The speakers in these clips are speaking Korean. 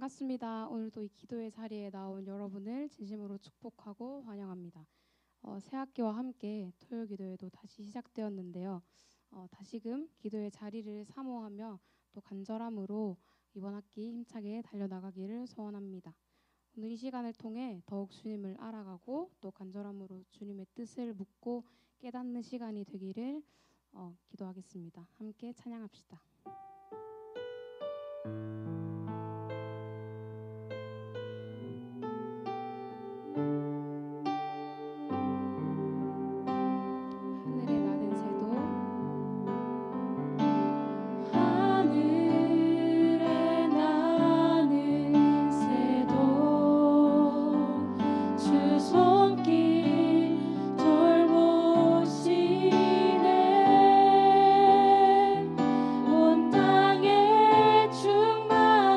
반갑습니다. 오늘도 이 기도의 자리에 나온 여러분을 진심으로 축복하고 환영합니다. 새학기와 함께 토요 기도회도 다시 시작되었는데요. 다시금 기도의 자리를 사모하며 또 간절함으로 이번 학기 힘차게 달려나가기를 소원합니다. 오늘 이 시간을 통해 더욱 주님을 알아가고 또 간절함으로 주님의 뜻을 묻고 깨닫는 시간이 되기를 기도하겠습니다. 함께 찬양합시다. 하늘에 나는 새도 하늘에 나는 새도 주 손길 돌보시네 온 땅에 충만한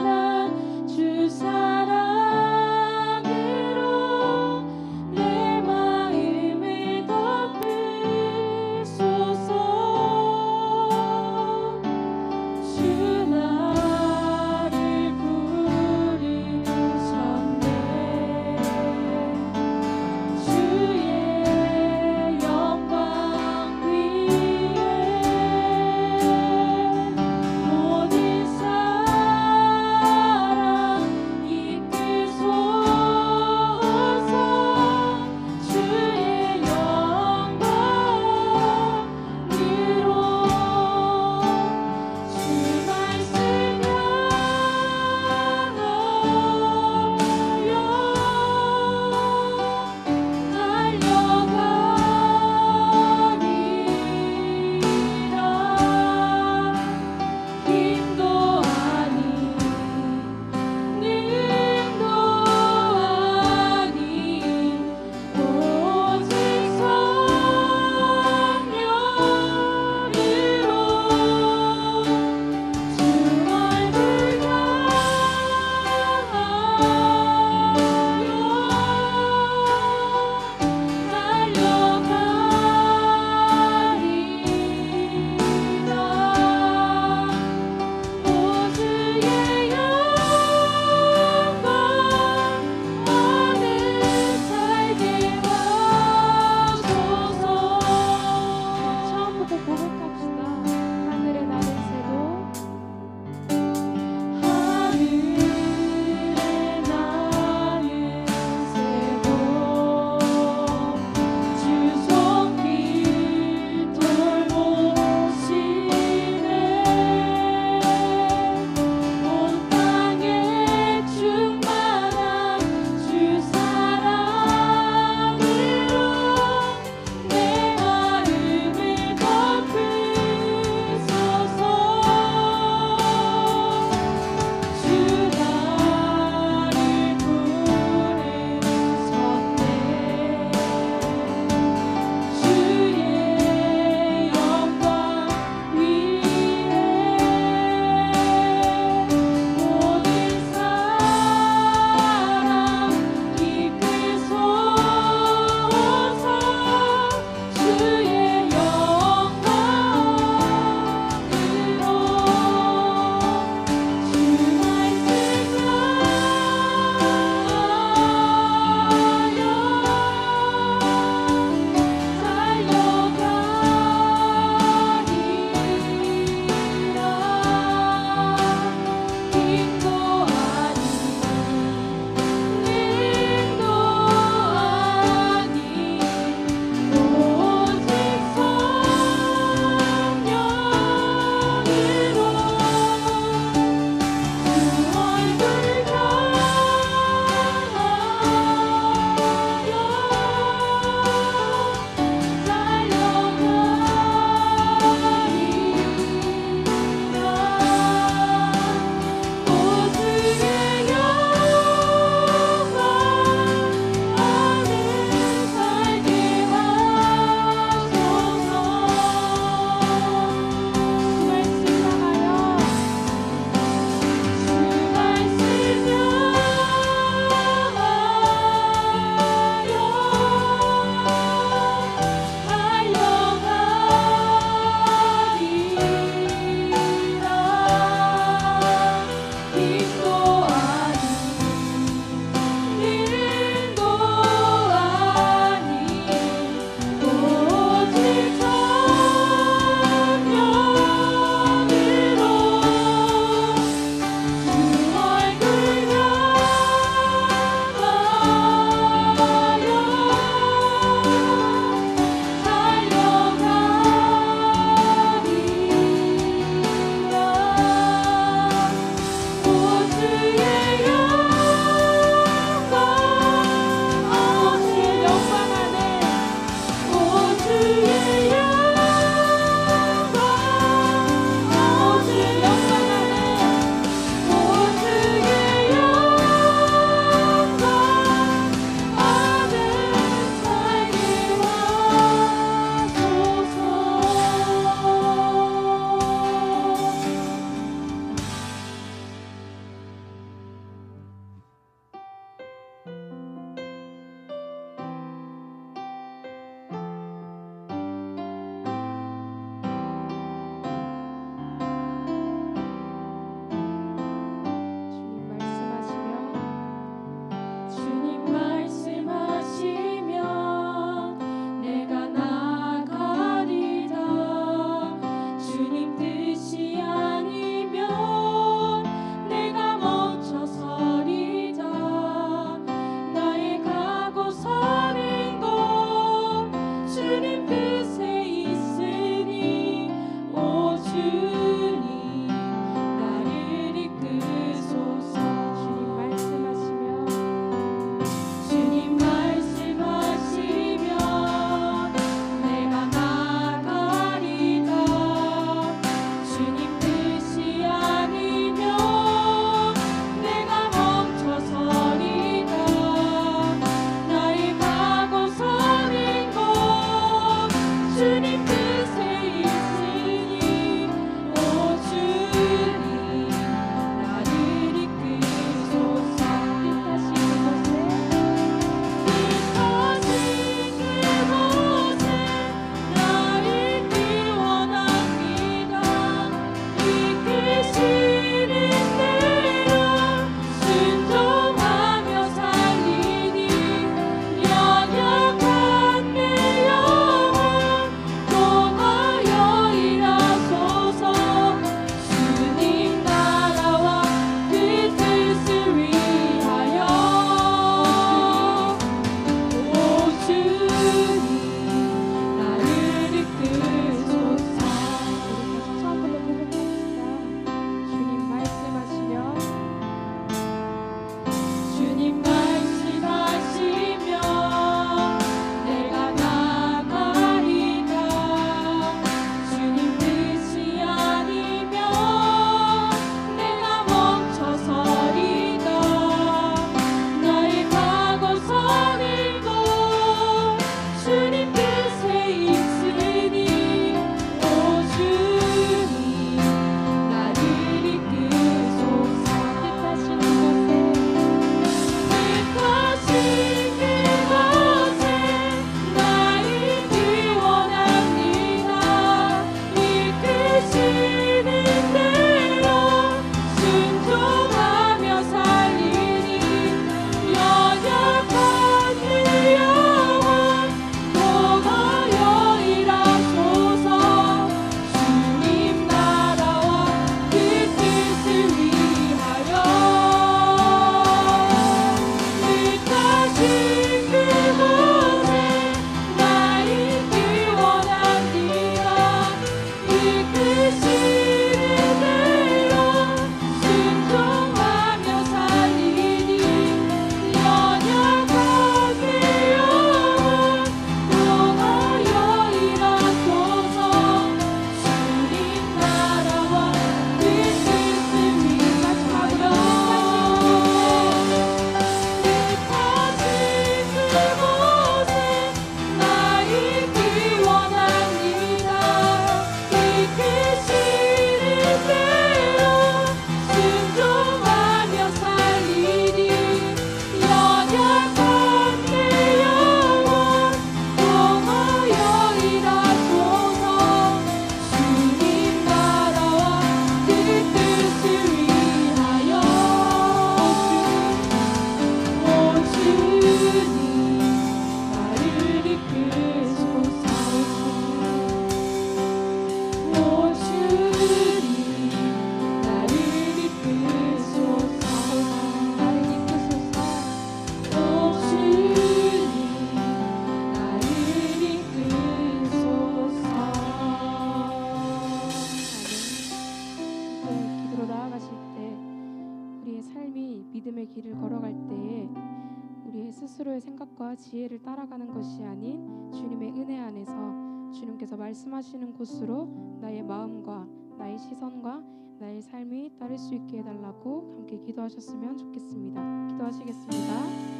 지혜를 따라가는 것이 아닌 주님의 은혜 안에서 주님께서 말씀하시는 곳으로 나의 마음과 나의 시선과 나의 삶이 따를 수 있게 해달라고 함께 기도하셨으면 좋겠습니다. 기도하시겠습니다.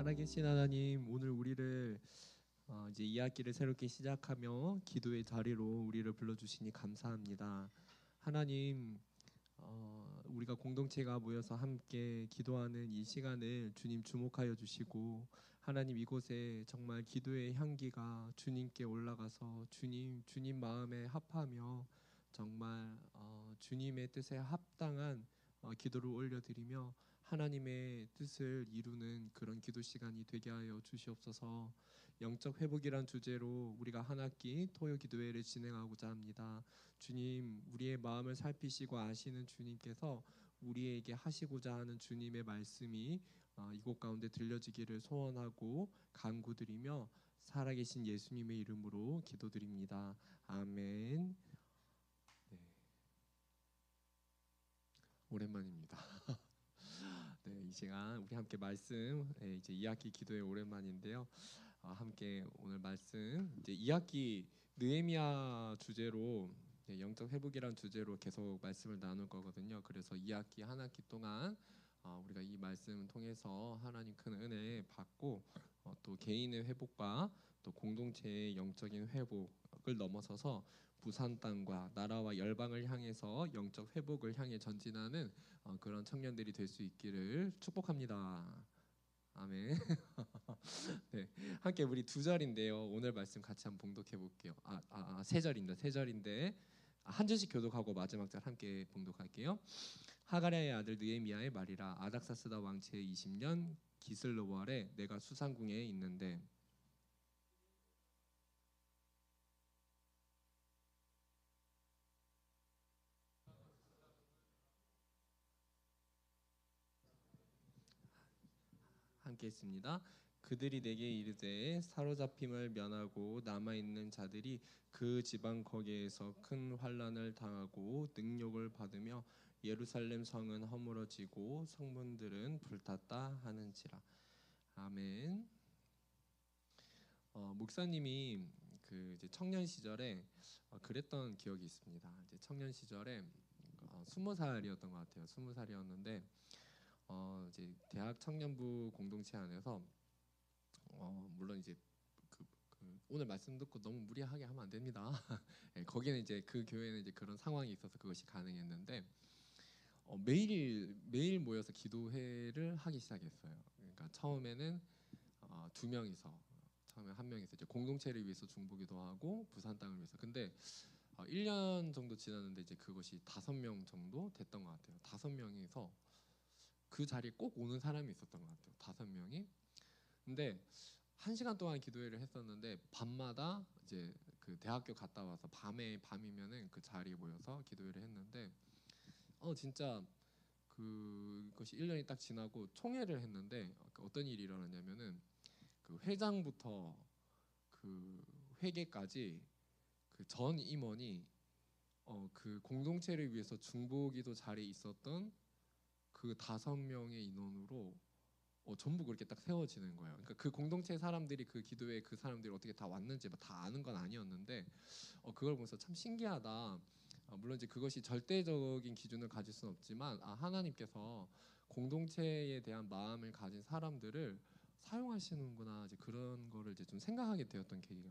살아계신 하나님, 오늘 우리를 이제 이 학기를 새롭게 시작하며 기도의 자리로 우리를 불러주시니 감사합니다. 하나님, 우리가 공동체가 모여서 함께 기도하는 이 시간을 주님 주목하여 주시고, 하나님 이곳에 정말 기도의 향기가 주님께 올라가서 주님 마음에 합하며 정말 주님의 뜻에 합당한 기도를 올려드리며 하나님의 뜻을 이루는 그런 기도 시간이 되게 하여 주시옵소서. 영적 회복이란 주제로 우리가 한 학기 토요 기도회를 진행하고자 합니다. 주님, 우리의 마음을 살피시고 아시는 주님께서 우리에게 하시고자 하는 주님의 말씀이 이곳 가운데 들려지기를 소원하고 간구드리며 살아계신 예수님의 이름으로 기도드립니다. 아멘. 네. 오랜만입니다. 네, 이 시간 우리 함께 말씀, 이제 2학기 기도의 오랜만인데요. 함께 오늘 말씀 이제 2학기 느헤미야 주제로 영적 회복이란 주제로 계속 말씀을 나눌 거거든요. 그래서 2학기 한 학기 동안 우리가 이 말씀을 통해서 하나님 큰 은혜 받고 또 개인의 회복과 또 공동체의 영적인 회복을 넘어서서 부산 땅과 나라와 열방을 향해서 영적 회복을 향해 전진하는 그런 청년들이 될 수 있기를 축복합니다. 아멘. 네, 함께 우리 두 절인데요. 오늘 말씀 같이 한번 봉독해 볼게요. 세 절입니다. 세 절인데 한 절씩 교독하고 마지막 절 함께 봉독할게요. 하가랴의 아들 느헤미야의 말이라. 아닥사스다 왕 제 20년 기슬로월에 내가 수상궁에 있는데 함께 했습니다. 그들이 내게 이르되 사로잡힘을 면하고 남아있는 자들이 그 지방 거기에서 큰 환난을 당하고 능욕을 받으며 예루살렘 성은 허물어지고 성문들은 불탔다 하는지라. 아멘. 목사님이 그 이제 청년 시절에 그랬던 기억이 있습니다. 이제 청년 시절에 20살이었던 것 같아요. 20살이었는데 이제 대학 청년부 공동체 안에서 물론 이제 그 오늘 말씀 듣고 너무 무리하게 하면 안 됩니다. 네, 거기는 이제 그 교회는 이제 그런 상황이 있어서 그것이 가능했는데 매일 모여서 기도회를 하기 시작했어요. 그러니까 처음에는 두 명이서 처음에 한 명이서 이제 공동체를 위해서 중보기도 하고 부산 땅을 위해서. 근데 1년 정도 지났는데 이제 그것이 5명 정도 됐던 것 같아요. 5명이서 그 자리에 꼭 오는 사람이 있었던 것 같아요. 5명이. 근데 1시간 동안 기도회를 했었는데 밤마다 이제 그 대학교 갔다 와서 밤이면은 그 자리에 모여서 기도회를 했는데 진짜 그것이 1년이 딱 지나고 총회를 했는데 어떤 일이 일어났냐면은 그 회장부터 그 회계까지 그 전 임원이 그 공동체를 위해서 중보기도 자리에 있었던 그 5명의 인원으로 전부 그렇게 딱 세워지는 거예요. 그러니까 그 공동체 사람들이 그 기도에 그 사람들이 어떻게 다 왔는지 다 아는 건 아니었는데 그걸 보면서 참 신기하다. 물론 이제 그것이 절대적인 기준을 가질 수는 없지만 하나님께서 공동체에 대한 마음을 가진 사람들을 사용하시는구나, 이제 그런 거를 이제 좀 생각하게 되었던 계기가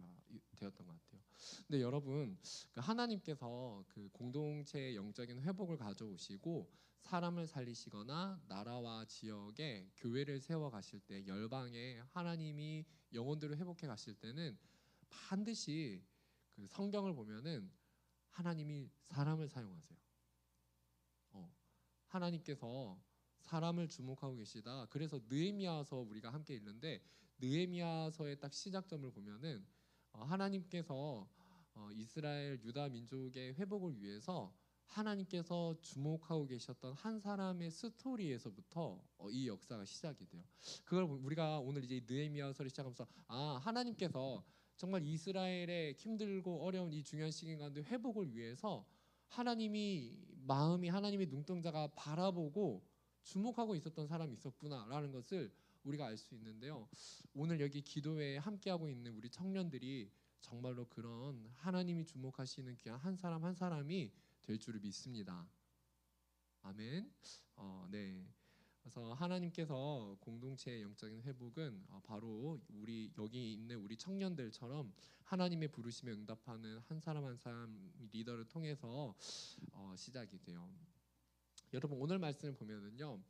되었던 것 같아요. 근데 여러분, 그 하나님께서 그 공동체의 영적인 회복을 가져오시고 사람을 살리시거나 나라와 지역에 교회를 세워 가실 때, 열방에 하나님이 영혼들을 회복해 가실 때는 반드시 그 성경을 보면은 하나님이 사람을 사용하세요. 하나님께서 사람을 주목하고 계시다. 그래서 느헤미야서 우리가 함께 읽는데, 느헤미야서의 딱 시작점을 보면은 하나님께서 이스라엘 유다 민족의 회복을 위해서 하나님께서 주목하고 계셨던 한 사람의 스토리에서부터 이 역사가 시작이 돼요. 그걸 우리가 오늘 이제 느헤미야서를 시작하면서 하나님께서 정말 이스라엘의 힘들고 어려운 이 중요한 시기 가운데 회복을 위해서 하나님이 마음이 하나님의 눈동자가 바라보고 주목하고 있었던 사람이 있었구나라는 것을 우리가 알 수 있는데요. 오늘 여기 기도회에 함께하고 있는 우리 청년들이 정말로 그런 하나님이 주목하시는 귀한 한 사람 한 사람이 될 줄을 믿습니다. 아멘. 네. 그래서 하나님께서 공동체의 영적인 회복은 바로 우리 여기 있는 우리 청년들처럼 하나님의 부르심에 응답하는 한 사람 한 사람 리더를 통해서 시작이 돼요. 여러분, 오늘 말씀을 보면은요,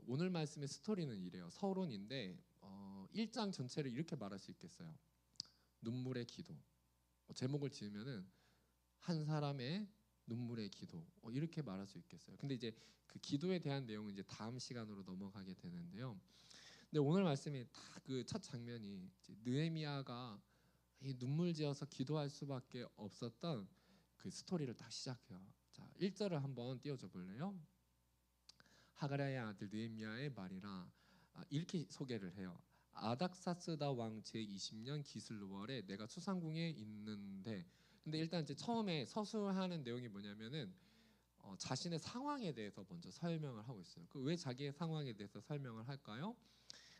오늘 말씀의 스토리는 이래요. 서론인데 1장 전체를 이렇게 말할 수 있겠어요. 눈물의 기도. 제목을 지으면은 한 사람의 눈물의 기도, 이렇게 말할 수 있겠어요. 근데 이제 그 기도에 대한 내용은 이제 다음 시간으로 넘어가게 되는데요. 근데 오늘 말씀이 다 그 첫 장면이 이제 느헤미야가 이 눈물지어서 기도할 수밖에 없었던 그 스토리를 딱 시작해요. 자, 1절을 한번 띄워줘 볼래요? 하가랴의 아들 느헤미야의 말이라, 이렇게 소개를 해요. 아닥사스다 왕 제20년 기슬월에 내가 수상궁에 있는데, 근데 일단 이제 처음에 서술하는 내용이 뭐냐면은 자신의 상황에 대해서 먼저 설명을 하고 있어요. 그 왜 자기의 상황에 대해서 설명을 할까요?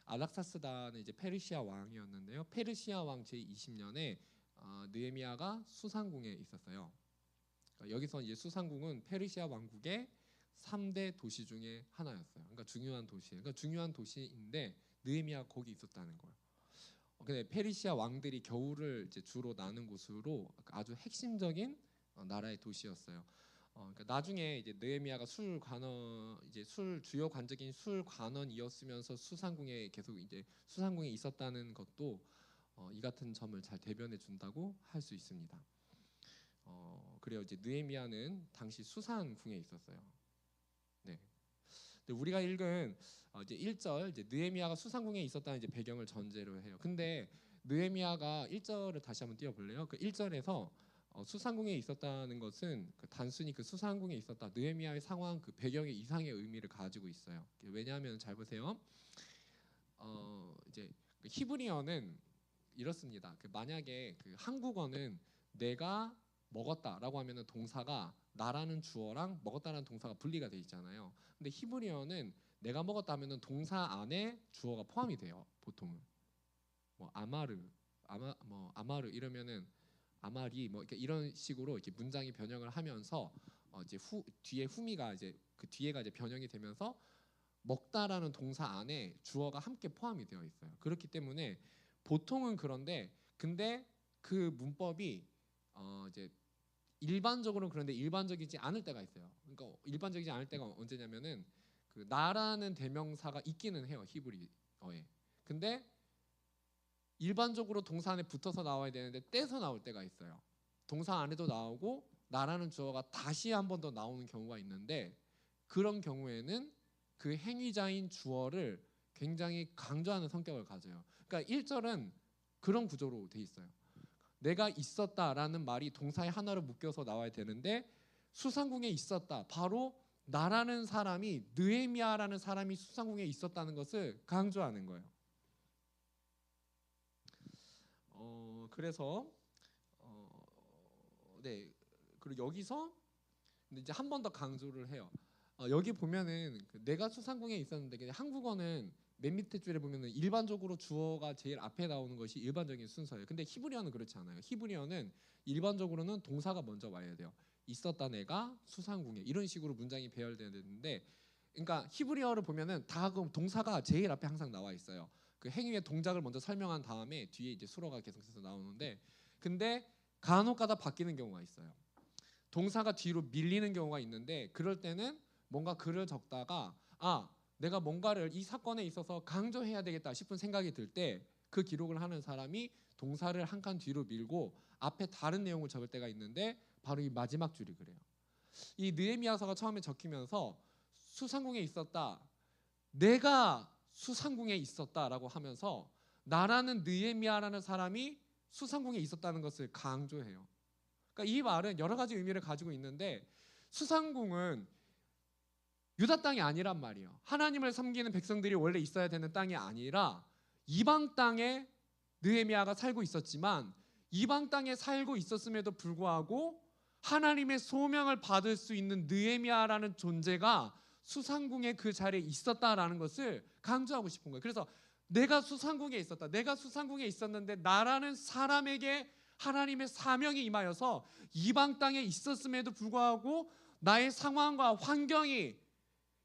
아닥사스다는 이제 페르시아 왕이었는데요. 페르시아 왕 제20년에 느헤미야가 수상궁에 있었어요. 그러니까 여기서 이제 수상궁은 페르시아 왕국의 3대 도시 중에 하나였어요. 그러니까 중요한 도시. 그러니까 중요한 도시인데 느헤미야가 거기 있었다는 거예요. 근데 페르시아 왕들이 겨울을 이제 주로 나는 곳으로 아주 핵심적인 나라의 도시였어요. 그러니까 나중에 이제 느헤미야가 술 관원, 이제 술 주요 관적인 술 관원이었으면서 수상궁에 계속 이제 수상궁에 있었다는 것도 이 같은 점을 잘 대변해 준다고 할 수 있습니다. 그래요. 이제 느헤미야는 당시 수상궁에 있었어요. 네. 근데 우리가 읽은 이제 1절, 이제 느헤미야가 수상궁에 있었다는 이제 배경을 전제로 해요. 근데 느헤미야가 1절을 다시 한번 띄워 볼래요? 그 1절에서 수상궁에 있었다는 것은 단순히 그 수상궁에 있었다, 느헤미야의 상황 그 배경의 이상의 의미를 가지고 있어요. 왜냐하면 잘 보세요. 이제 그 히브리어는 이렇습니다. 만약에 그 한국어는 내가 먹었다라고 하면은 동사가 나라는 주어랑 먹었다라는 동사가 분리가 돼 있잖아요. 근데 히브리어는 내가 먹었다 하면은 동사 안에 주어가 포함이 돼요. 보통은 뭐 아마르 이러면은 아마리 뭐 이런 식으로 이렇게 문장이 변형을 하면서 이제 뒤에 후미가 이제 그 뒤에가 이제 변형이 되면서 먹다라는 동사 안에 주어가 함께 포함이 되어 있어요. 그렇기 때문에 보통은 그런데, 근데 그 문법이 이제 일반적으로는 그런데 일반적이지 않을 때가 있어요. 그러니까 일반적이지 않을 때가 언제냐면은 그 나라는 대명사가 있기는 해요, 히브리어에. 근데 일반적으로 동사 안에 붙어서 나와야 되는데 떼서 나올 때가 있어요. 동사 안에도 나오고 나라는 주어가 다시 한 번 더 나오는 경우가 있는데, 그런 경우에는 그 행위자인 주어를 굉장히 강조하는 성격을 가져요. 그러니까 1절은 그런 구조로 돼 있어요. 내가 있었다라는 말이 동사의 하나로 묶여서 나와야 되는데, 수상궁에 있었다, 바로 나라는 사람이, 느헤미야라는 사람이 수상궁에 있었다는 것을 강조하는 거예요. 그래서 네, 그리고 여기서 이제 한 번 더 강조를 해요. 여기 보면은 내가 수상궁에 있었는데, 한국어는 맨 밑에 줄에 보면은 일반적으로 주어가 제일 앞에 나오는 것이 일반적인 순서예요. 근데 히브리어는 그렇지 않아요. 히브리어는 일반적으로는 동사가 먼저 와야 돼요. 있었다 내가 수상궁에 이런 식으로 문장이 배열돼야 되는데, 그러니까 히브리어를 보면은 다 그 동사가 제일 앞에 항상 나와 있어요. 그 행위의 동작을 먼저 설명한 다음에 뒤에 이제 수로가 계속해서 나오는데, 근데 간혹가다 바뀌는 경우가 있어요. 동사가 뒤로 밀리는 경우가 있는데, 그럴 때는 뭔가 글을 적다가 내가 뭔가를 이 사건에 있어서 강조해야 되겠다 싶은 생각이 들 때 그 기록을 하는 사람이 동사를 한 칸 뒤로 밀고 앞에 다른 내용을 적을 때가 있는데, 바로 이 마지막 줄이 그래요. 이 느헤미야서가 처음에 적히면서 수상궁에 있었다, 내가 수상궁에 있었다라고 하면서 나라는 느헤미야라는 사람이 수상궁에 있었다는 것을 강조해요. 그러니까 이 말은 여러 가지 의미를 가지고 있는데, 수상궁은 유다 땅이 아니란 말이에요. 하나님을 섬기는 백성들이 원래 있어야 되는 땅이 아니라 이방 땅에 느헤미야가 살고 있었지만, 이방 땅에 살고 있었음에도 불구하고 하나님의 소명을 받을 수 있는 느헤미야라는 존재가 수상궁의 그 자리에 있었다라는 것을 강조하고 싶은 거예요. 그래서 내가 수상궁에 있었다, 내가 수상궁에 있었는데 나라는 사람에게 하나님의 사명이 임하여서 이방 땅에 있었음에도 불구하고 나의 상황과 환경이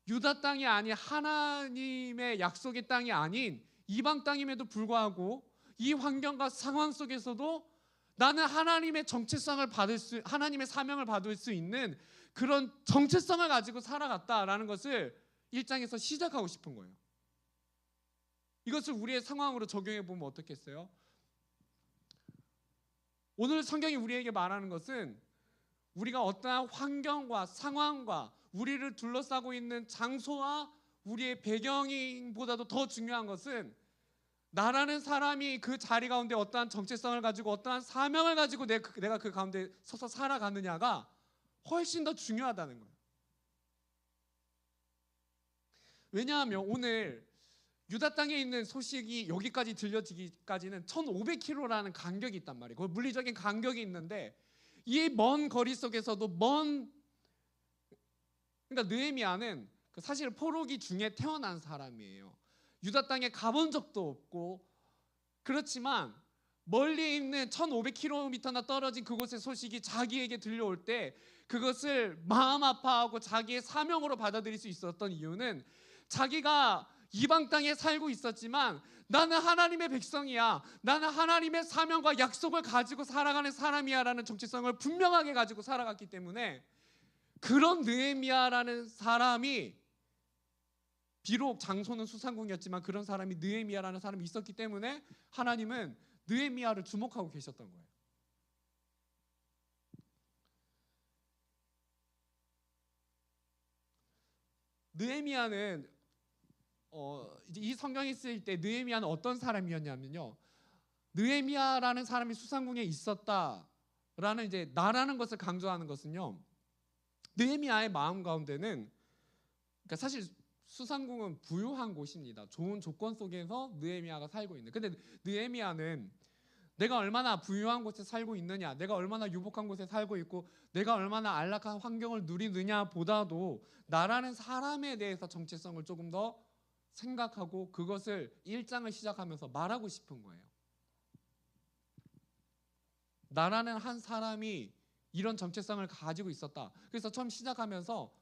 유다 땅이 아닌 하나님의 약속의 땅이 아닌 이방 땅임에도 불구하고 이 환경과 상황 속에서도 나는 하나님의 정체성을 하나님의 사명을 받을 수 있는 그런 정체성을 가지고 살아갔다라는 것을 1장에서 시작하고 싶은 거예요. 이것을 우리의 상황으로 적용해 보면 어떻겠어요? 오늘 성경이 우리에게 말하는 것은 우리가 어떠한 환경과 상황과 우리를 둘러싸고 있는 장소와 우리의 배경보다도 더 중요한 것은 나라는 사람이 그 자리 가운데 어떠한 정체성을 가지고 어떠한 사명을 가지고 내가 그 가운데 서서 살아가느냐가 훨씬 더 중요하다는 거예요. 왜냐하면 오늘 유다 땅에 있는 소식이 여기까지 들려지기까지는 1500km라는 간격이 있단 말이에요. 그 물리적인 간격이 있는데, 이 먼 거리 속에서도 그러니까 느헤미야는 사실 포로기 중에 태어난 사람이에요. 유다 땅에 가본 적도 없고, 그렇지만 멀리 있는 1500km나 떨어진 그곳의 소식이 자기에게 들려올 때 그것을 마음 아파하고 자기의 사명으로 받아들일 수 있었던 이유는, 자기가 이방 땅에 살고 있었지만 나는 하나님의 백성이야, 나는 하나님의 사명과 약속을 가지고 살아가는 사람이야 라는 정체성을 분명하게 가지고 살아갔기 때문에, 그런 느헤미야라는 사람이, 비록 장소는 수상궁이었지만 그런 사람이 느헤미야라는 사람이 있었기 때문에 하나님은 느헤미야를 주목하고 계셨던 거예요. 느헤미야는 이제 이 성경이 쓰일 때 느헤미야는 어떤 사람이었냐면요, 느헤미야라는 사람이 수상궁에 있었다라는 이제 나라는 것을 강조하는 것은요, 느헤미야의 마음 가운데는, 그러니까 사실 수상궁은 부유한 곳입니다. 좋은 조건 속에서 느헤미야가 살고 있는. 근데 느헤미야는 내가 얼마나 부유한 곳에 살고 있느냐, 내가 얼마나 유복한 곳에 살고 있고, 내가 얼마나 안락한 환경을 누리느냐 보다도 나라는 사람에 대해서 정체성을 조금 더 생각하고 그것을 1장을 시작하면서 말하고 싶은 거예요. 나라는 한 사람이 이런 정체성을 가지고 있었다. 그래서 처음 시작하면서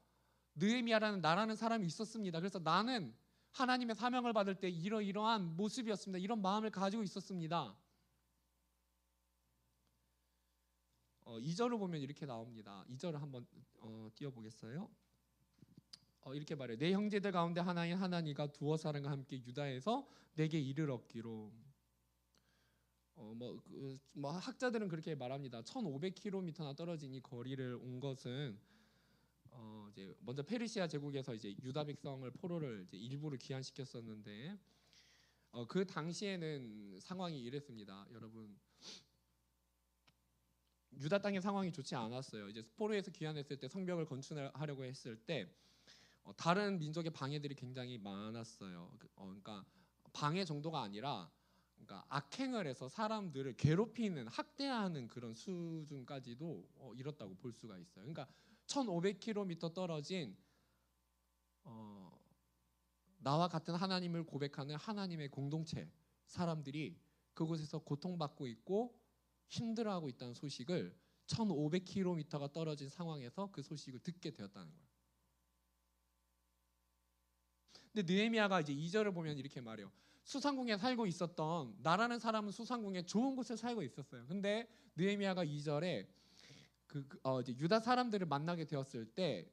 느헤미야라는 나라는 사람이 있었습니다. 그래서 나는 하나님의 사명을 받을 때 이러이러한 모습이었습니다. 이런 마음을 가지고 있었습니다. 2절을 보면 이렇게 나옵니다. 2절을 한번 띄워보겠어요? 이렇게 말해요. 내 형제들 가운데 하나인 하나니가 두어 사람과 함께 유다에서 내게 이를 얻기로. 학자들은 그렇게 말합니다. 1500km나 떨어진 이 거리를 온 것은 이제 먼저 페르시아 제국에서 이제 유다 백성을 포로를 이제 일부를 귀환시켰었는데, 그 당시에는 상황이 이랬습니다. 여러분, 유다 땅의 상황이 좋지 않았어요. 이제 포로에서 귀환했을 때 성벽을 건축하려고 했을 때 다른 민족의 방해들이 굉장히 많았어요. 그러니까 방해 정도가 아니라, 그러니까 악행을 해서 사람들을 괴롭히는, 학대하는 그런 수준까지도 이뤘다고 볼 수가 있어요. 그러니까 1500km 떨어진 나와 같은 하나님을 고백하는 하나님의 공동체 사람들이 그곳에서 고통받고 있고 힘들어하고 있다는 소식을 1500km가 떨어진 상황에서 그 소식을 듣게 되었다는 거예요. 근데 느헤미야가 이제 2절을 보면 이렇게 말해요. 수상궁에 살고 있었던 나라는 사람은 수상궁에 좋은 곳에 살고 있었어요. 근데 느헤미야가 2절에 이제 유다 사람들을 만나게 되었을 때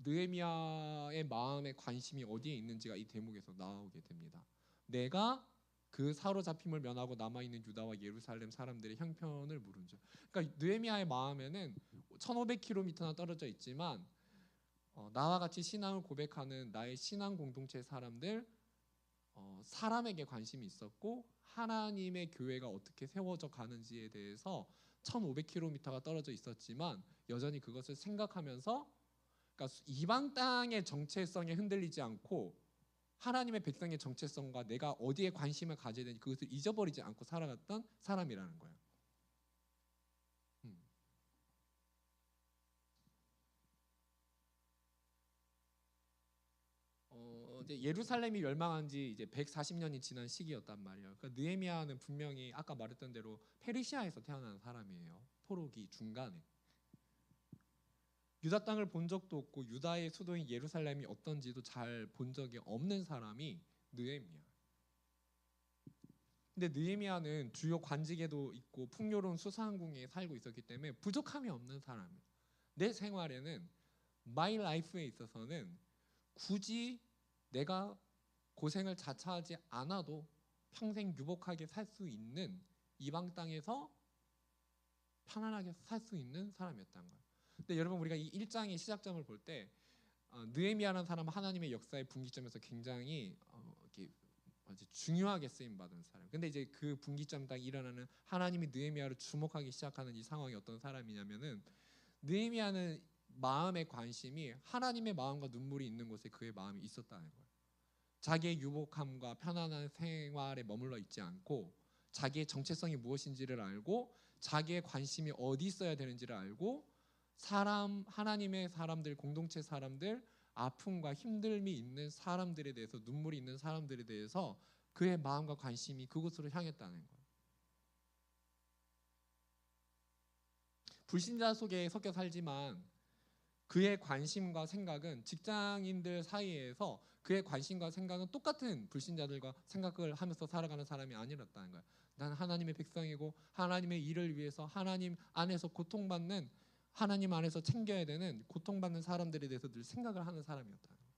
느헤미야의 마음의 관심이 어디에 있는지가 이 대목에서 나오게 됩니다. 내가 그 사로잡힘을 면하고 남아있는 유다와 예루살렘 사람들의 형편을 물은 줄. 그러니까 느헤미야의 마음에는 1500km나 떨어져 있지만 나와 같이 신앙을 고백하는 나의 신앙 공동체 사람들 사람에게 관심이 있었고 하나님의 교회가 어떻게 세워져 가는지에 대해서 1500km가 떨어져 있었지만 여전히 그것을 생각하면서 그러니까 이방 땅의 정체성에 흔들리지 않고 하나님의 백성의 정체성과 내가 어디에 관심을 가져야 되는지 그것을 잊어버리지 않고 살아갔던 사람이라는 거예요. 이제 예루살렘이 멸망한 지 이제 140년이 지난 시기였단 말이에요. 그러니까 느헤미야는 분명히 아까 말했던 대로 페르시아에서 태어난 사람이에요. 포로기 중간에. 유다 땅을 본 적도 없고 유다의 수도인 예루살렘이 어떤지도 잘 본 적이 없는 사람이 느헤미야. 근데 느헤미야는 주요 관직에도 있고 풍요로운 수상궁에 살고 있었기 때문에 부족함이 없는 사람이에요. 내 생활에는 마이 라이프에 있어서는 굳이 내가 고생을 자처하지 않아도 평생 유복하게 살 수 있는 이방 땅에서 편안하게 살 수 있는 사람이었다는 거예요. 근데 여러분 우리가 이 1장의 시작점을 볼 때 느헤미야라는 사람은 하나님의 역사의 분기점에서 굉장히 이렇게 중요하게 쓰임 받은 사람. 근데 이제 그 분기점 딱 일어나는 하나님이 느헤미야를 주목하기 시작하는 이 상황이 어떤 사람이냐면은 느헤미야는 마음의 관심이 하나님의 마음과 눈물이 있는 곳에 그의 마음이 있었다는 거예요. 자기의 유복함과 편안한 생활에 머물러 있지 않고 자기의 정체성이 무엇인지를 알고 자기의 관심이 어디 있어야 되는지를 알고 하나님의 사람들, 공동체 사람들, 아픔과 힘듦이 있는 사람들에 대해서 눈물이 있는 사람들에 대해서 그의 마음과 관심이 그곳으로 향했다는 거예요. 불신자 속에 섞여 살지만 그의 관심과 생각은 직장인들 사이에서 그의 관심과 생각은 똑같은 불신자들과 생각을 하면서 살아가는 사람이 아니었다는 거예요. 난 하나님의 백성이고 하나님의 일을 위해서 하나님 안에서 고통받는 하나님 안에서 챙겨야 되는 고통받는 사람들에 대해서 늘 생각을 하는 사람이었다는 거예요.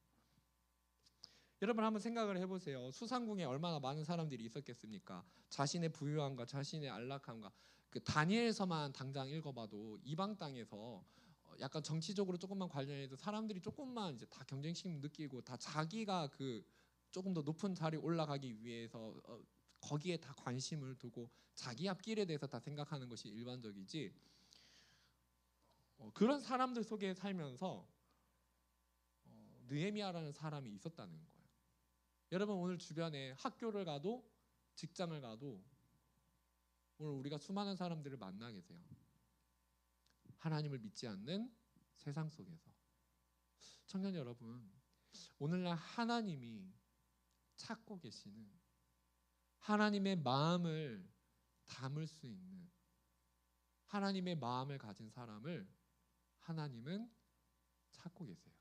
여러분 한번 생각을 해보세요. 수상궁에 얼마나 많은 사람들이 있었겠습니까? 자신의 부유함과 자신의 안락함과 그 다니엘서만 당장 읽어봐도 이방 땅에서 약간 정치적으로 조금만 관련해서 사람들이 조금만 이제 다 경쟁심 느끼고 다 자기가 그 조금 더 높은 자리에 올라가기 위해서 거기에 다 관심을 두고 자기 앞길에 대해서 다 생각하는 것이 일반적이지 그런 사람들 속에 살면서 느헤미야라는 사람이 있었다는 거예요. 여러분 오늘 주변에 학교를 가도 직장을 가도 오늘 우리가 수많은 사람들을 만나 계세요. 하나님을 믿지 않는 세상 속에서. 청년 여러분, 오늘날 하나님이 찾고 계시는 하나님의 마음을 담을 수 있는 하나님의 마음을 가진 사람을 하나님은 찾고 계세요.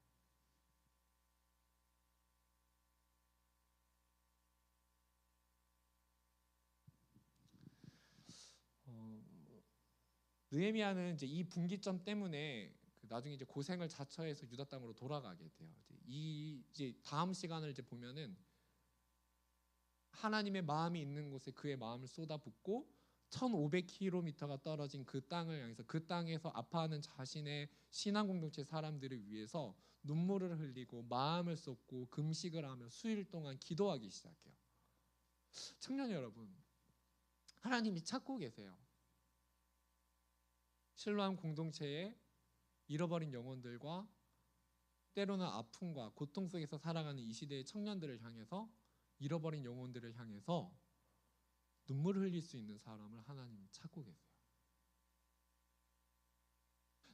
느헤미야는 이제 이 분기점 때문에 나중에 이제 고생을 자처해서 유다 땅으로 돌아가게 돼요. 이제 다음 시간을 이제 보면은 하나님의 마음이 있는 곳에 그의 마음을 쏟아붓고 1500km가 떨어진 그 땅을 향해서 그 땅에서 아파하는 자신의 신앙 공동체 사람들을 위해서 눈물을 흘리고 마음을 쏟고 금식을 하며 수일 동안 기도하기 시작해요. 청년 여러분, 하나님이 찾고 계세요. 실로암 공동체에 잃어버린 영혼들과 때로는 아픔과 고통 속에서 살아가는 이 시대의 청년들을 향해서 잃어버린 영혼들을 향해서 눈물을 흘릴 수 있는 사람을 하나님 찾고 계세요.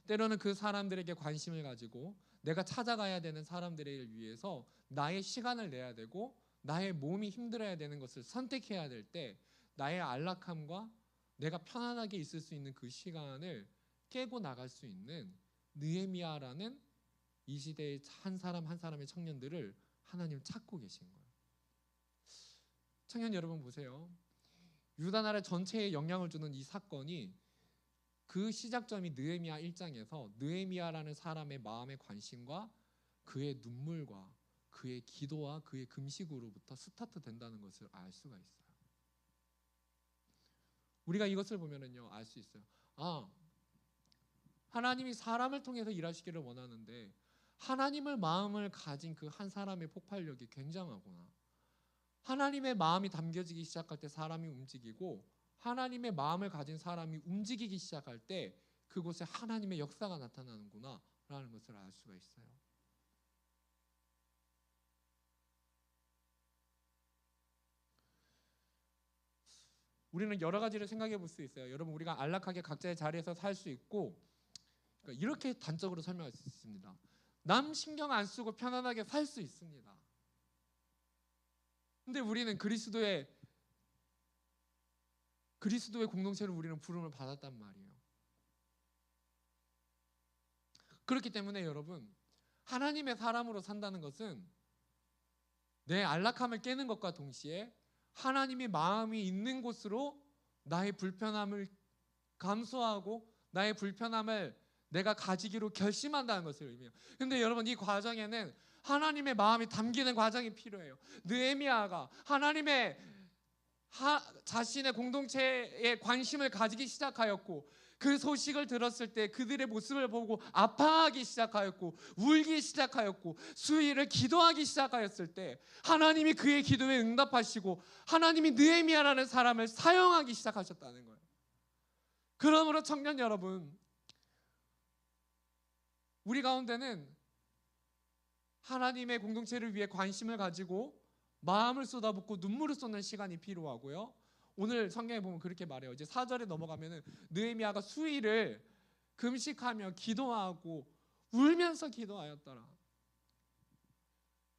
때로는 그 사람들에게 관심을 가지고 내가 찾아가야 되는 사람들을 위해서 나의 시간을 내야 되고 나의 몸이 힘들어야 되는 것을 선택해야 될 때 나의 안락함과 내가 편안하게 있을 수 있는 그 시간을 깨고 나갈 수 있는 느헤미야라는 이 시대의 한 사람 한 사람의 청년들을 하나님 찾고 계신 거예요. 청년 여러분 보세요. 유다 나라 전체에 영향을 주는 이 사건이 그 시작점이 느헤미야 1장에서 느헤미야라는 사람의 마음의 관심과 그의 눈물과 그의 기도와 그의 금식으로부터 스타트 된다는 것을 알 수가 있어요. 우리가 이것을 보면은요 알 수 있어요. 하나님이 사람을 통해서 일하시기를 원하는데 하나님을 마음을 가진 그 한 사람의 폭발력이 굉장하구나. 하나님의 마음이 담겨지기 시작할 때 사람이 움직이고 하나님의 마음을 가진 사람이 움직이기 시작할 때 그곳에 하나님의 역사가 나타나는구나 라는 것을 알 수가 있어요. 우리는 여러 가지를 생각해 볼 수 있어요. 여러분 우리가 안락하게 각자의 자리에서 살 수 있고 그러니까 이렇게 단적으로 설명할 수 있습니다. 남 신경 안 쓰고 편안하게 살 수 있습니다. 근데 우리는 그리스도의 공동체를 우리는 부름을 받았단 말이에요. 그렇기 때문에 여러분 하나님의 사람으로 산다는 것은 내 안락함을 깨는 것과 동시에 하나님의 마음이 있는 곳으로 나의 불편함을 감수하고 나의 불편함을 내가 가지기로 결심한다는 것을 의미해요. 근데 여러분 이 과정에는 하나님의 마음이 담기는 과정이 필요해요. 느헤미야가 하나님의 자신의 공동체에 관심을 가지기 시작하였고 그 소식을 들었을 때 그들의 모습을 보고 아파하기 시작하였고 울기 시작하였고 수일을 기도하기 시작하였을 때 하나님이 그의 기도에 응답하시고 하나님이 느헤미야라는 사람을 사용하기 시작하셨다는 거예요. 그러므로 청년 여러분, 우리 가운데는 하나님의 공동체를 위해 관심을 가지고 마음을 쏟아붓고 눈물을 쏟는 시간이 필요하고요. 오늘 성경에 보면 그렇게 말해요. 이제 4절에 넘어가면은 느헤미야가 수일을 금식하며 기도하고 울면서 기도하였더라.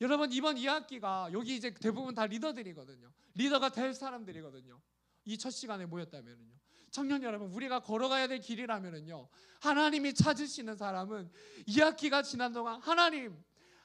여러분 이번 2학기가 여기 이제 대부분 다 리더들이거든요. 리더가 될 사람들이거든요. 이 첫 시간에 모였다면은요. 청년 여러분, 우리가 걸어가야 될 길이라면은요, 하나님이 찾으시는 사람은 2학기가 지난 동안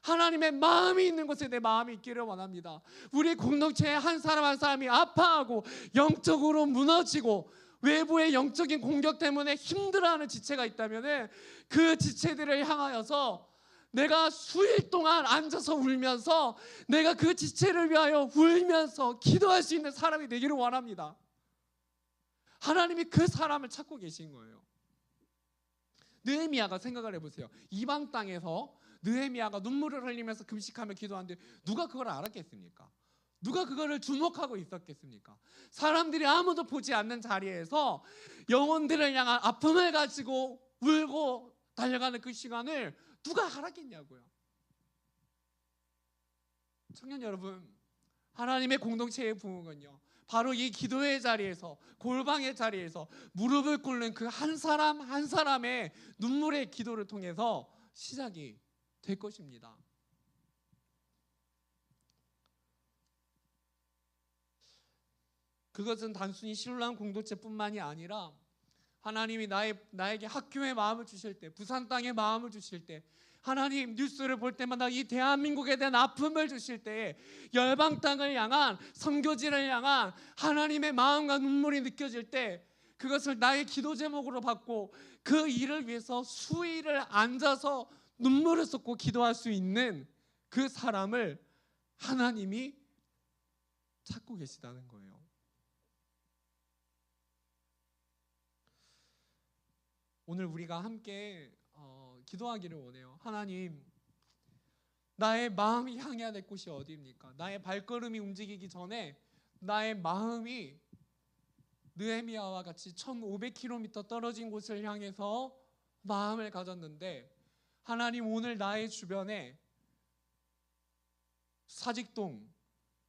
하나님의 마음이 있는 곳에 내 마음이 있기를 원합니다. 우리 공동체의 한 사람 한 사람이 아파하고 영적으로 무너지고 외부의 영적인 공격 때문에 힘들어하는 지체가 있다면 그 지체들을 향하여서 내가 수일 동안 앉아서 울면서 내가 그 지체를 위하여 울면서 기도할 수 있는 사람이 되기를 원합니다. 하나님이 그 사람을 찾고 계신 거예요. 느헤미야가 생각을 해보세요. 이방 땅에서 느헤미야가 눈물을 흘리면서 금식하며 기도하는데 누가 그걸 알았겠습니까? 누가 그거를 주목하고 있었겠습니까? 사람들이 아무도 보지 않는 자리에서 영혼들을 향한 아픔을 가지고 울고 달려가는 그 시간을 누가 알았겠냐고요. 청년 여러분, 하나님의 공동체의 부흥은요, 바로 이 기도의 자리에서, 골방의 자리에서 무릎을 꿇는 그 한 사람 한 사람의 눈물의 기도를 통해서 시작이 될 것입니다. 그것은 단순히 신랑 공동체뿐만이 아니라 하나님이 나에게 학교의 마음을 주실 때, 부산 땅의 마음을 주실 때, 하나님 뉴스를 볼 때마다 이 대한민국에 대한 아픔을 주실 때 열방 땅을 향한, 선교지를 향한 하나님의 마음과 눈물이 느껴질 때 그것을 나의 기도 제목으로 받고 그 일을 위해서 수일을 앉아서 눈물을 쏟고 기도할 수 있는 그 사람을 하나님이 찾고 계시다는 거예요. 오늘 우리가 함께 기도하기를 원해요. 하나님, 나의 마음이 향해야 될 곳이 어디입니까? 나의 발걸음이 움직이기 전에 나의 마음이 느헤미야와 같이 1500km 떨어진 곳을 향해서 마음을 가졌는데, 하나님 오늘 나의 주변에 사직동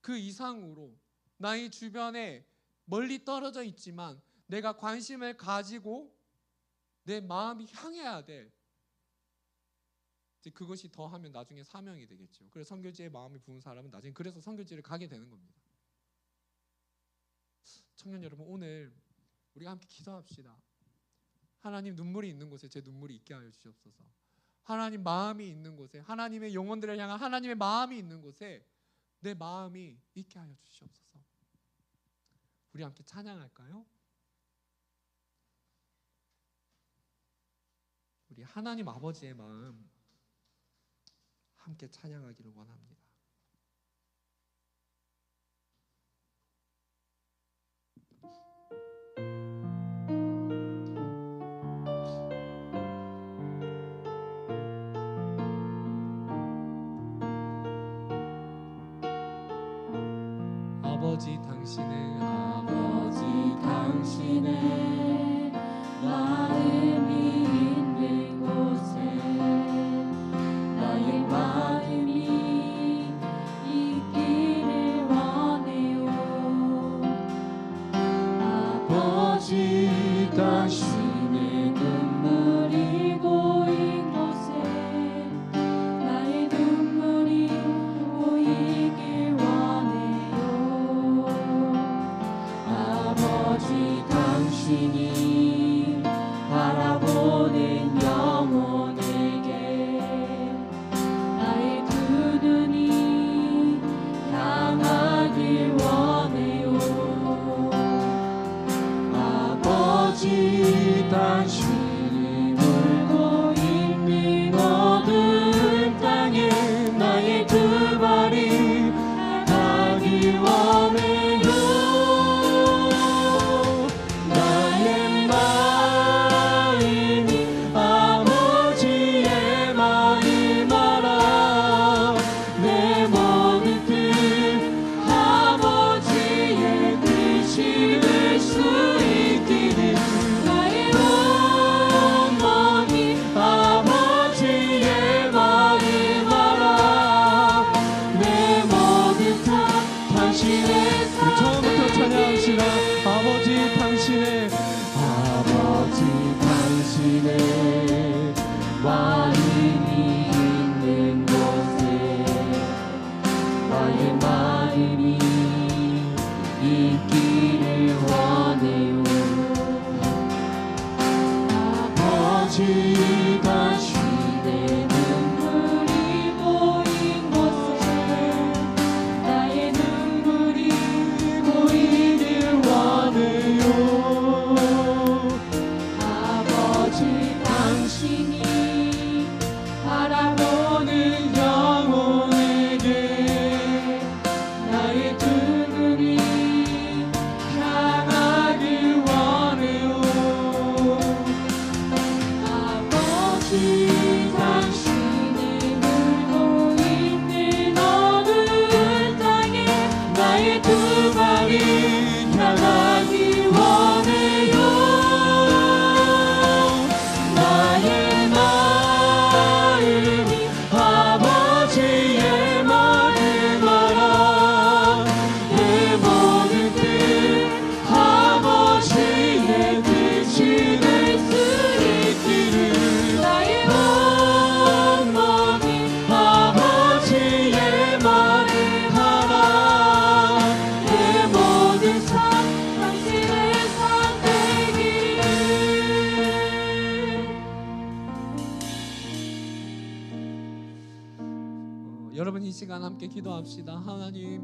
그 이상으로 나의 주변에 멀리 떨어져 있지만 내가 관심을 가지고 내 마음이 향해야 돼. 이제 그것이 더하면 나중에 사명이 되겠죠. 그래서 선교지에 마음이 부은 사람은 나중에 그래서 선교지를 가게 되는 겁니다. 청년 여러분, 오늘 우리가 함께 기도합시다. 하나님, 눈물이 있는 곳에 제 눈물이 있게 하여 주시옵소서. 하나님, 마음이 있는 곳에, 하나님의 영혼들을 향한 하나님의 마음이 있는 곳에 내 마음이 있게 하여 주시옵소서. 우리 함께 찬양할까요? 우리 하나님 아버지의 마음 함께 찬양하기를 원합니다. 아버지 당신의 마음이 있는 곳에 나의 마음이 있기를 원해요. 아버지 당신의 눈물이 고인 곳에 나의 눈물이 고이길 원해요. 아버지 당신이 바라보는 영혼에게 나의 두 눈이 향하길 원해요. 아버지 당신이 울고 있는 어두운 땅에 나의 두 발이 가길 원해요. 나의 마음이 아버지의 마음 알아. 내 모든 뜻 아버지의 뜻이 될 수 있기를. 나의 온몸이 아버지의 마음 알아. 내 모든 뜻 당신의 처음부터 찬양합시다. 아버지 당신의 마음이 있는 곳에 나의 마음이 있기를 원해요. 아버지 당신의 눈물이 고인 곳에 나의 눈물이 고이길 원해요. 아버지 당신이 바라보는 영혼에게 나의 두 눈이 향하길 원해요. 아버지 당신이 울고 있는 어두운 땅에 나의 두 발이 향하길 원해요. 나의 마음이 아버지의 마음 알아. 내 모든 뜻 아버지의 뜻이 될 수 있기를. 나의 온몸이 아버지의 마음 알아. 내 모든 삶 당신의 삶 되기를. 여러분, 이 시간 함께 기도합시다. 하나님,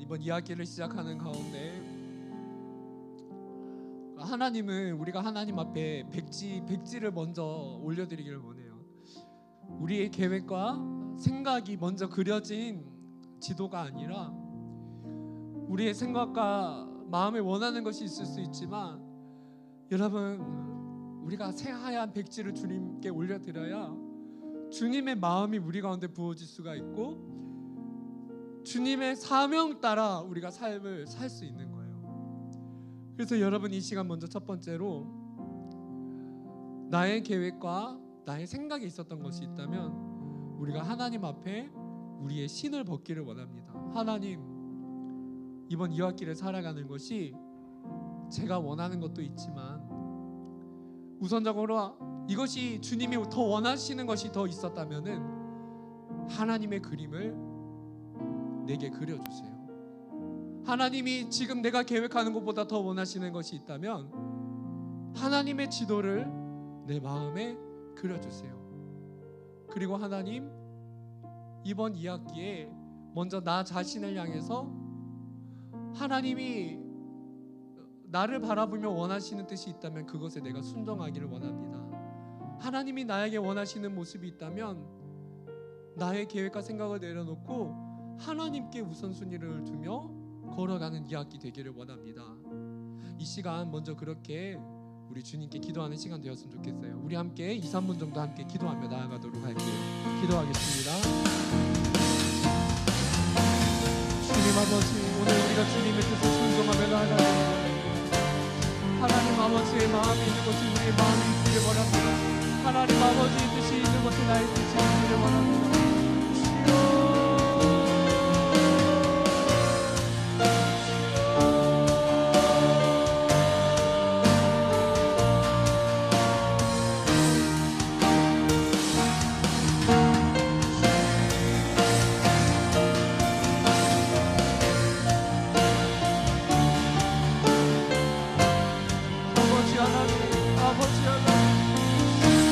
이번 이야기를 시작하는 가운데 하나님은 우리가 하나님 앞에 백지를 먼저 올려드리기를 원해요. 우리의 계획과 생각이 먼저 그려진 지도가 아니라 우리의 생각과 마음에 원하는 것이 있을 수 있지만, 여러분, 우리가 새하얀 백지를 주님께 올려드려야 주님의 마음이 우리 가운데 부어질 수가 있고 주님의 사명 따라 우리가 삶을 살 수 있는 거예요. 그래서 여러분, 이 시간 먼저 첫 번째로 나의 계획과 나의 생각이 있었던 것이 있다면 우리가 하나님 앞에 우리의 신을 벗기를 원합니다. 하나님, 이번 이화길을 살아가는 것이 제가 원하는 것도 있지만 우선적으로 이것이 주님이 더 원하시는 것이 더 있었다면은 하나님의 그림을 내게 그려주세요. 하나님이 지금 내가 계획하는 것보다 더 원하시는 것이 있다면 하나님의 지도를 내 마음에 그려주세요. 그리고 하나님, 이번 2학기에 먼저 나 자신을 향해서 하나님이 나를 바라보며 원하시는 뜻이 있다면 그것에 내가 순종하기를 원합니다. 하나님이 나에게 원하시는 모습이 있다면 나의 계획과 생각을 내려놓고 하나님께 우선순위를 두며 걸어가는 2학기 되기를 원합니다. 이 시간 먼저 그렇게 우리 주님께 기도하는 시간 되었으면 좋겠어요. 우리 함께 2, 3분 정도 함께 기도하며 나아가도록 할게요. 기도하겠습니다. 주님 아버지, 오늘 우리가 주님의 뜻을 순종하며 나아가는 하나님 아버지의 마음이 있는 것이 우리의 마음이 있기를 원합니다. 하나님 아버지의 뜻이 있는 것이 나의 뜻이 있기를 원합니다.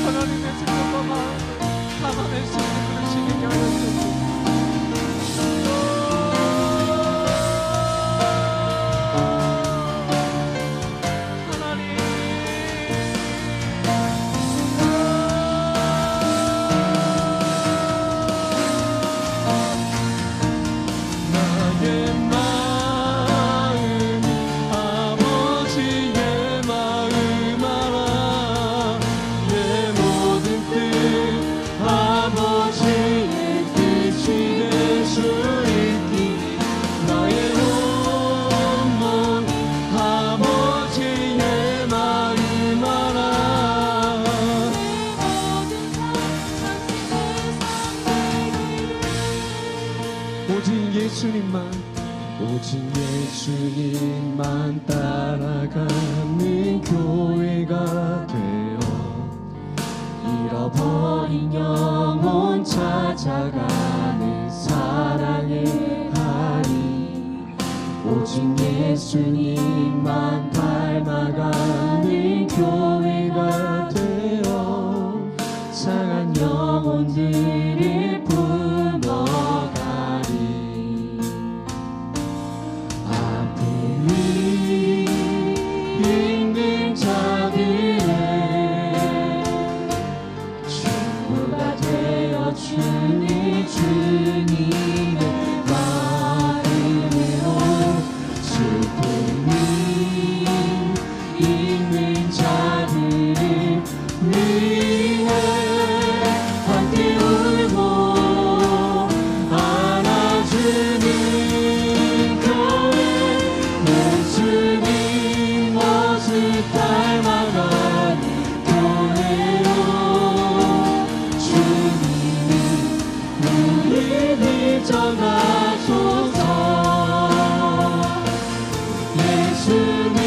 하나님의 생각과 마음을 담아낼 수 있는 그런 시간이 되었습니다. 오직 예수님만 따라가는 교회가 되어 잃어버린 영혼 찾아가는 사랑의 하리. 오직 예수님만 닮아가는 교회가 되어 상한 영혼들을 품어가리. 힘든 자들의 친구가 되어 주님의 마음으로 슬픔이 있는 자들을 위해 함께 울고 안아주는 교회. 예수님 모습 닮아가는 교회로 주님이 우리 비춰가소서. 예수님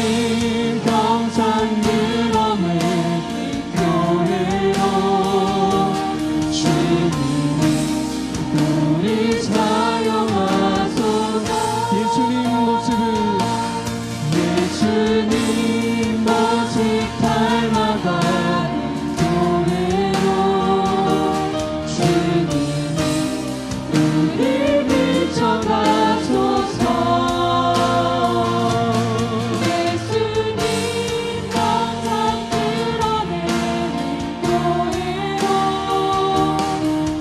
평상 늘어놓은 교회로 주님이 우리 사용하소서. 예수님 모습을 예수님 모습 닮아가는 교회로 주님이 우리 비춰가소서. 예수님 평상 드러내는 교회로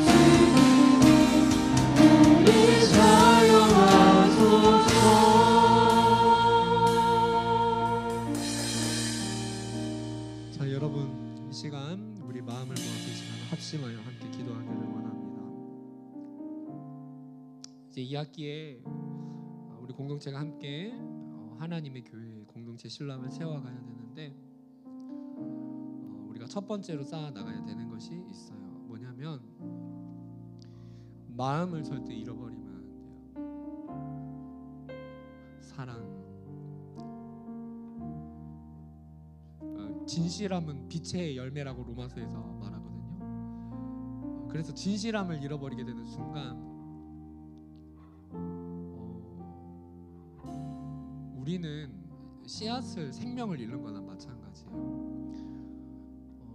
주님이 우리 사용하소서. 자, 여러분, 이 시간 우리 마음을 모아서 이 시간 합심하여 함께 기도하기를 원합니다. 이제 2학기에 우리 공동체가 함께 하나님의 교회 공동체 신랑을 세워가야 되는데 우리가 첫 번째로 쌓아 나가야 되는 것이 있어요. 뭐냐면 마음을 절대 잃어버리면 안 돼요. 사랑. 진실함은 빛의 열매라고 로마서에서 말하거든요. 그래서 진실함을 잃어버리게 되는 순간 우리는 씨앗을 생명을 잃는 거나 마찬가지예요.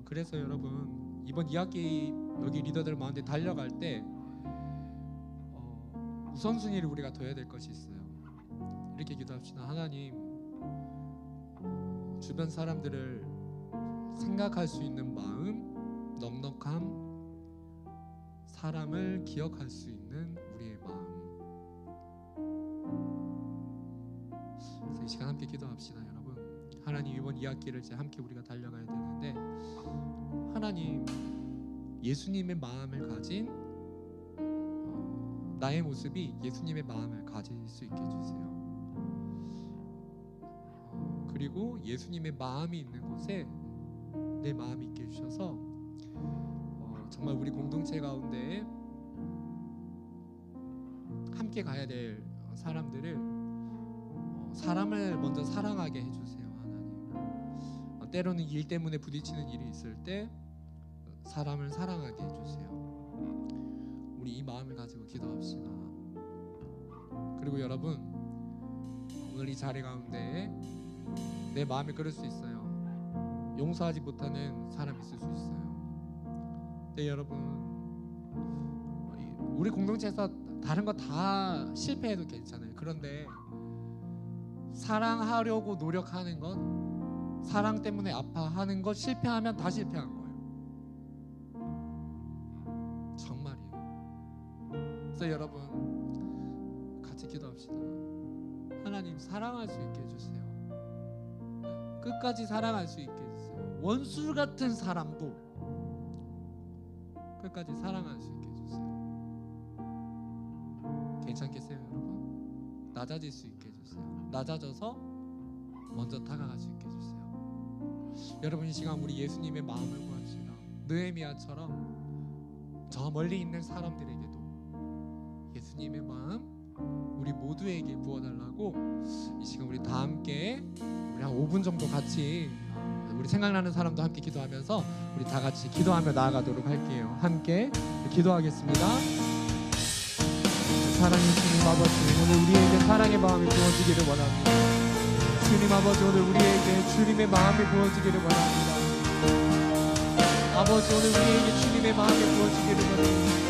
그래서 여러분 이번 2학기 여기 리더들 마운데 달려갈 때 우선순위를 우리가 둬야 될 것이 있어요. 이렇게 기도합시다. 하나님, 주변 사람들을 생각할 수 있는 마음, 넉넉함, 사람을 기억할 수 있는 우리의 마음. 그래서 이 시간 함께 기도합시다. 여러분, 하나님 이번 2학기를 이제 함께 우리가 달려가야 되는데, 하나님 예수님의 마음을 가진 나의 모습이 예수님의 마음을 가질 수 있게 해주세요. 그리고 예수님의 마음이 있는 곳에 내 마음이 있게 해주셔서 정말 우리 공동체 가운데 함께 가야 될 사람들을 사람을 먼저 사랑하게 해주세요. 하나님, 때로는 일 때문에 부딪히는 일이 있을 때 사람을 사랑하게 해주세요. 우리 이 마음을 가지고 기도합시다. 그리고 여러분, 오늘 이 자리 가운데 내 마음이 그럴 수 있어요. 용서하지 못하는 사람이 있을 수 있어요. 근데 여러분, 우리 공동체에서 다른 거 다 실패해도 괜찮아요. 그런데 사랑하려고 노력하는 것, 사랑 때문에 아파하는 것, 실패하면 다 실패한 거예요. 정말이에요. 그래서 여러분 같이 기도합시다. 하나님, 사랑할 수 있게 해주세요. 끝까지 사랑할 수 있게 해주세요. 원수 같은 사람도 끝까지 사랑할 수 있게 해주세요. 괜찮겠어요, 여러분? 낮아질 수 있게 해주세요. 낮아져서 먼저 다가갈 수 있게 해주세요. 여러분, 이 시간 우리 예수님의 마음을 구합시다. 느헤미야처럼 저 멀리 있는 사람들에게도 예수님의 마음 우리 모두에게 부어달라고 이 시간 우리 다 함께 우리 한 5분 정도 같이 우리 생각나는 사람도 함께 기도하면서 우리 다 같이 기도하며 나아가도록 할게요. 함께 기도하겠습니다. 사랑의 주님 아버지, 오늘 우리에게 사랑의 마음이 부어지기를 원합니다. 주님 아버지, 오늘 우리에게 주님의 마음이 부어지기를 원합니다. 아버지, 오늘 우리에게 주님의 마음이 부어지기를 원합니다.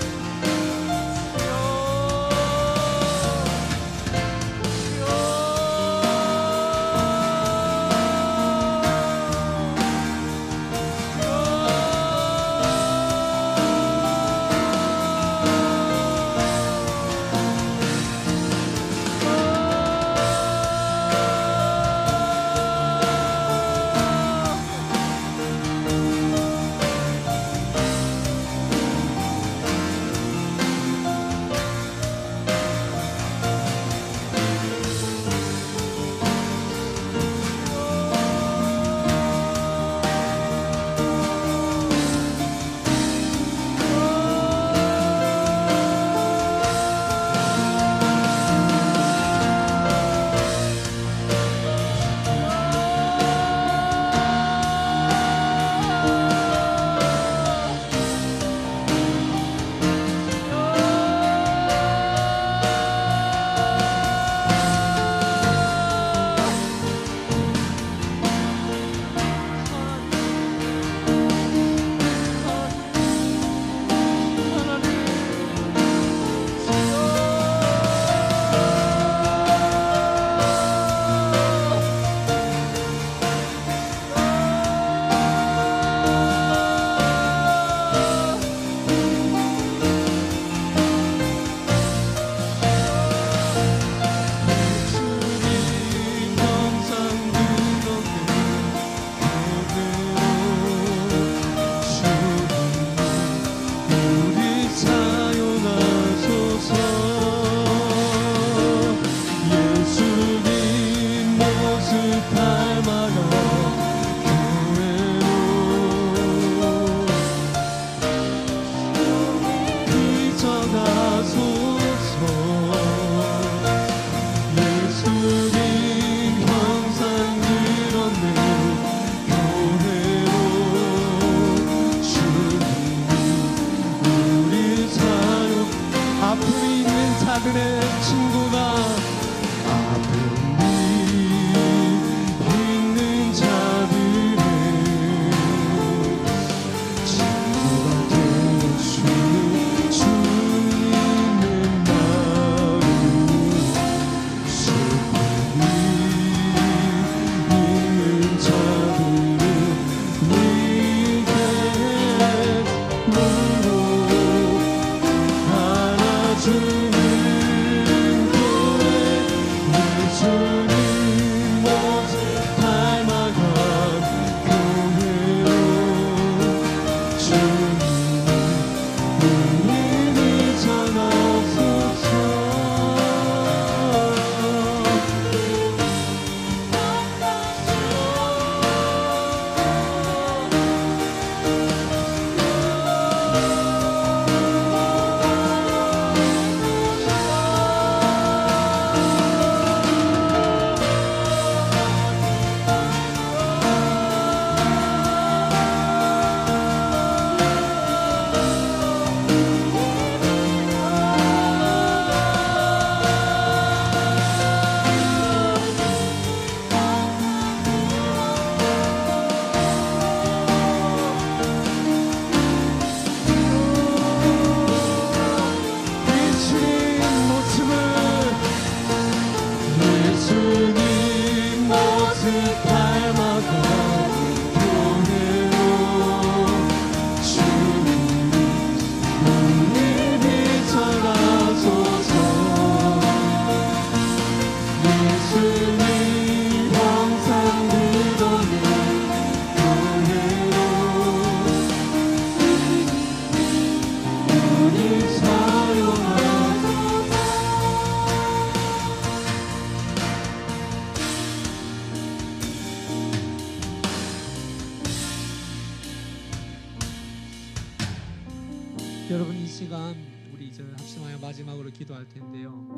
여러분 이 시간 우리 이제 합심하여 마지막으로 기도할 텐데요.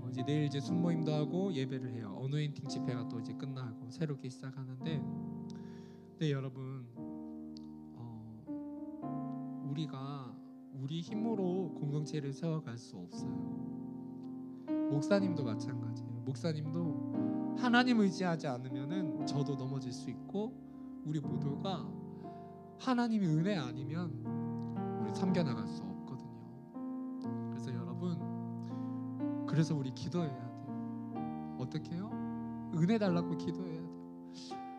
이제 내일 이제 순모임도 하고 예배를 해요. 어노인팅 집회가 또 이제 끝나고 새롭게 시작하는데, 네 여러분, 우리가 우리 힘으로 공동체를 세워갈 수 없어요. 목사님도 마찬가지예요. 목사님도 하나님 의지하지 않으면은 저도 넘어질 수 있고, 우리 모두가 하나님의 은혜 아니면 우리 섬겨나갈 수 없거든요. 그래서 여러분, 그래서 우리 기도해야 돼요. 어떻게 해요? 은혜 달라고 기도해야 돼요.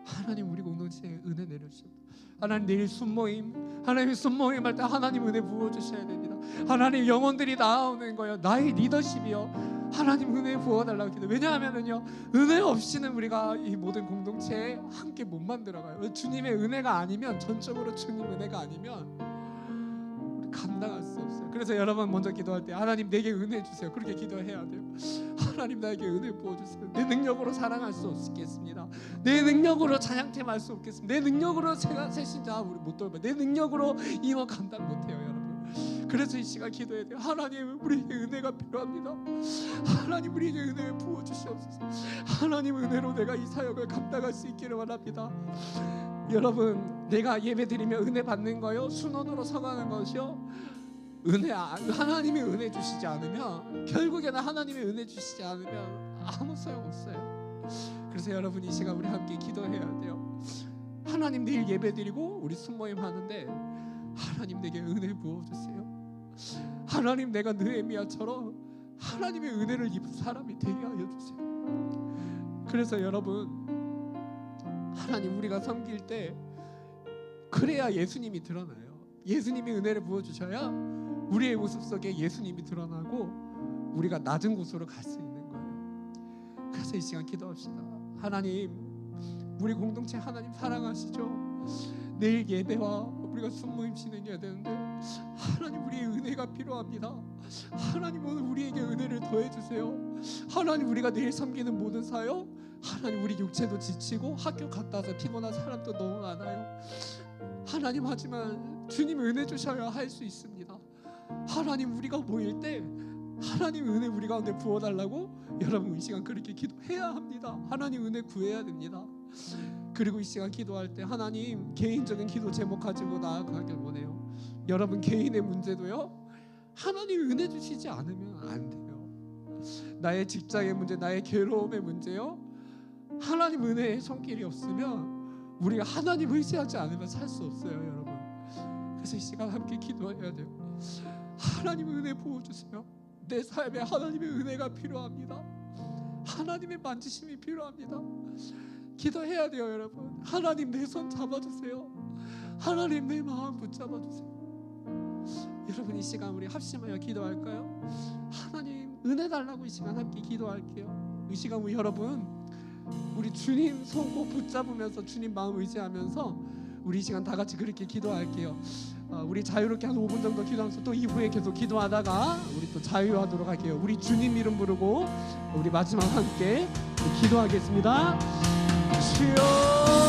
하나님 우리 공동체에 은혜 내려주셔. 하나님 내일 순모임, 하나님 순모임 할 때 하나님 은혜 부어주셔야 됩니다. 하나님 영혼들이 나오는 거예요. 나의 리더십이요, 하나님 은혜 부어달라고 기도. 왜냐하면은요, 은혜 없이는 우리가 이 모든 공동체에 함께 못 만들어가요. 주님의 은혜가 아니면, 전적으로 주님 은혜가 아니면 우리 감당할 수 없어요. 그래서 여러분 먼저 기도할 때 하나님 내게 은혜 주세요, 그렇게 기도해야 돼요. 하나님 나에게 은혜 부어주세요. 내 능력으로 사랑할 수 없겠습니다. 내 능력으로 찬양팀 할 수 없겠습니다. 내 능력으로 새신자 우리 못 돌봐. 내 능력으로 임원 감당 못해요 여러분. 그래서 이 시간 기도해야 돼요. 하나님 우리에게 은혜가 필요합니다. 하나님 우리에게 은혜 부어주시옵소서. 하나님 은혜로 내가 이 사역을 감당할 수 있기를 원합니다. 여러분, 내가 예배드리며 은혜 받는 거요, 순원으로 서가는 것이요, 하나님이 은혜 주시지 않으면, 결국에는 하나님이 은혜 주시지 않으면 아무 소용 없어요. 그래서 여러분 이 시간 우리 함께 기도해야 돼요. 하나님 내일 예배드리고 우리 순모임 하는데 하나님 내게 은혜 부어주세요. 하나님 내가 느헤미야처럼 하나님의 은혜를 입은 사람이 되게 하여 주세요. 그래서 여러분, 하나님 우리가 섬길 때 그래야 예수님이 드러나요. 예수님이 은혜를 부어주셔야 우리의 모습 속에 예수님이 드러나고 우리가 낮은 곳으로 갈 수 있는 거예요. 그래서 이 시간 기도합시다. 하나님 우리 공동체 하나님 사랑하시죠? 내일 예배와 우리가 순모임 진행해야 되는데 하나님 우리의 은혜가 필요합니다. 하나님 오늘 우리에게 은혜를 더해주세요. 하나님 우리가 내일 섬기는 모든 사역, 하나님 우리 육체도 지치고 학교 갔다 와서 피곤한 사람도 너무 많아요. 하나님 하지만 주님 은혜 주셔야 할 수 있습니다. 하나님 우리가 모일 때 하나님 은혜 우리 가운데 부어달라고 여러분 이 시간 그렇게 기도해야 합니다. 하나님 은혜 구해야 됩니다. 그리고 이 시간 기도할 때 하나님 개인적인 기도 제목 가지고 나아가길 원해요. 여러분 개인의 문제도요, 하나님 은혜 주시지 않으면 안 돼요. 나의 직장의 문제, 나의 괴로움의 문제요, 하나님 은혜의 손길이 없으면 우리가 하나님 의지하지 않으면 살 수 없어요 여러분. 그래서 이 시간 함께 기도해야 돼요. 하나님 은혜 부어주세요. 내 삶에 하나님의 은혜가 필요합니다. 하나님의 만지심이 필요합니다. 기도해야 돼요 여러분. 하나님 내 손 잡아주세요. 하나님 내 마음 붙잡아주세요. 여러분 이 시간 우리 합심하여 기도할까요? 하나님 은혜 달라고 이 시간 함께 기도할게요. 이 시간 우리 여러분, 우리 주님 손 꼭 붙잡으면서 주님 마음 의지하면서 우리 이 시간 다 같이 그렇게 기도할게요. 우리 자유롭게 한 5분 정도 기도하면서 또 이후에 계속 기도하다가 우리 또 자유하도록 할게요. 우리 주님 이름 부르고 우리 마지막 함께 기도하겠습니다. 주여